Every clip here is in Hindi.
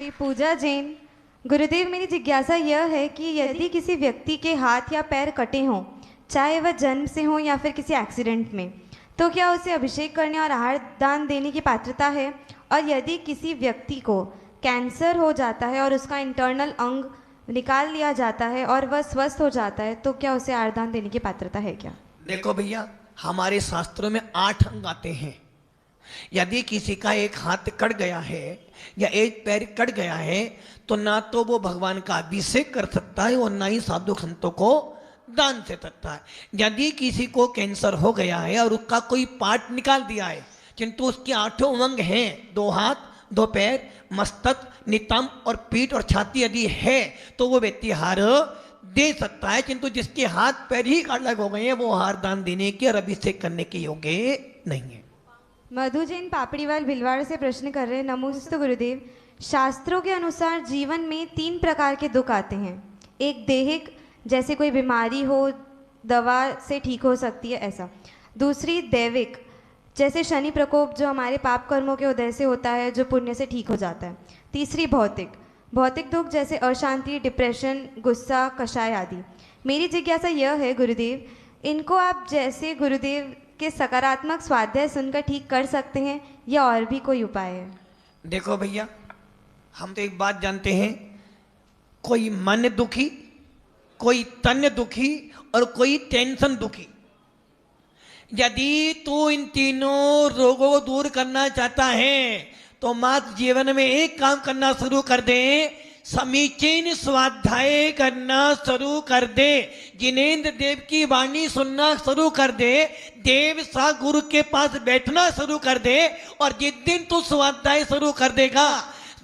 पूजा जैन। गुरुदेव, मेरी जिज्ञासा यह है कि यदि किसी व्यक्ति के हाथ या पैर कटे हों, चाहे वह जन्म से हो या फिर किसी एक्सीडेंट में, तो क्या उसे अभिषेक करने और आहार दान देने की पात्रता है? और यदि किसी व्यक्ति को कैंसर हो जाता है और उसका इंटरनल अंग निकाल लिया जाता है और वह स्वस्थ हो जाता है, तो क्या उसे आहार दान देने की पात्रता है क्या? देखो भैया, हमारे शास्त्रों में 8 अंग आते हैं। यदि किसी का एक हाथ कट गया है या एक पैर कट गया है, तो ना तो वो भगवान का अभिषेक कर सकता है और ना ही साधु संतों को दान दे सकता है। यदि किसी को कैंसर हो गया है और उसका कोई पार्ट निकाल दिया है, किंतु उसके 8 अंग हैं, 2 हाथ, 2 पैर, मस्तक, नितंब और पीठ और छाती यदि है, तो वो व्यक्ति हार दे सकता है। किंतु जिसके हाथ पैर ही अलग हो गए हैं, वो हार दान देने के और अभिषेक करने के योग्य नहीं है। मधु जैन पापड़ीवाल भिलवाड़ से प्रश्न कर रहे हैं। नमोस्तु गुरुदेव। शास्त्रों के अनुसार जीवन में 3 प्रकार के दुख आते हैं। एक देहिक, जैसे कोई बीमारी हो, दवा से ठीक हो सकती है ऐसा। दूसरी दैविक, जैसे शनि प्रकोप जो हमारे पाप कर्मों के उदय से होता है, जो पुण्य से ठीक हो जाता है। तीसरी भौतिक, भौतिक दुख जैसे अशांति, डिप्रेशन, गुस्सा, कषाय आदि। मेरी जिज्ञासा यह है गुरुदेव, इनको आप जैसे गुरुदेव के सकारात्मक स्वाध्याय सुनकर ठीक कर सकते हैं या और भी कोई उपाय है? देखो भैया, हम तो एक बात जानते हैं, कोई मन दुखी, कोई तन दुखी और कोई टेंशन दुखी। यदि तू इन तीनों रोगों को दूर करना चाहता है, तो मात्र जीवन में एक काम करना शुरू कर दे, समीचीन स्वाध्याय करना शुरू कर दे, जिनेंद्र देव की वाणी सुनना शुरू कर दे, देव सा गुरु के पास बैठना शुरू कर दे। और जिस दिन तू स्वाध्याय शुरू कर देगा,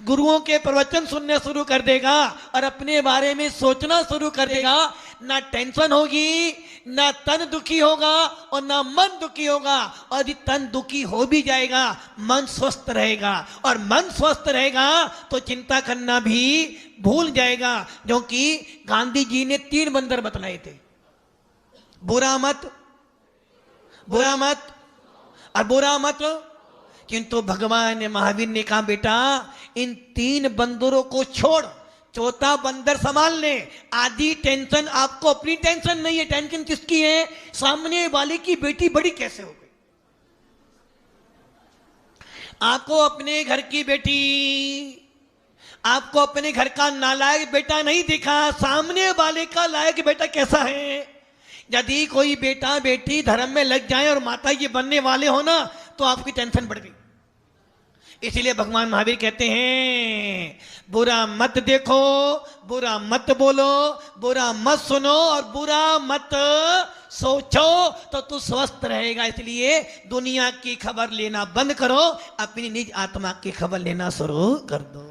गुरुओं के प्रवचन सुनने शुरू कर देगा और अपने बारे में सोचना शुरू कर देगा, ना टेंशन होगी, ना तन दुखी होगा और ना मन दुखी होगा। और यदि तन दुखी हो भी जाएगा, मन स्वस्थ रहेगा, और मन स्वस्थ रहेगा तो चिंता करना भी भूल जाएगा। क्योंकि गांधी जी ने 3 बंदर बतलाए थे, बुरा मत, बुरा मत और बुरा मत। किंतु भगवान महावीर ने कहा, बेटा इन 3 बंदरों को छोड़, चौथा बंदर संभाल ले। आधी टेंशन आपको अपनी टेंशन नहीं है, टेंशन किसकी है? सामने वाले की बेटी बड़ी कैसे हो गई। आपको अपने घर की बेटी, आपको अपने घर का नालायक बेटा नहीं दिखा, सामने वाले का लायक बेटा कैसा है। यदि कोई बेटा बेटी धर्म में लग जाए और माता जी बनने वाले हो ना, तो आपकी टेंशन बढ़ गई। इसीलिए भगवान महावीर कहते हैं, बुरा मत देखो, बुरा मत बोलो, बुरा मत सुनो और बुरा मत सोचो, तो तू स्वस्थ रहेगा। इसलिए दुनिया की खबर लेना बंद करो, अपनी निज आत्मा की खबर लेना शुरू कर दो।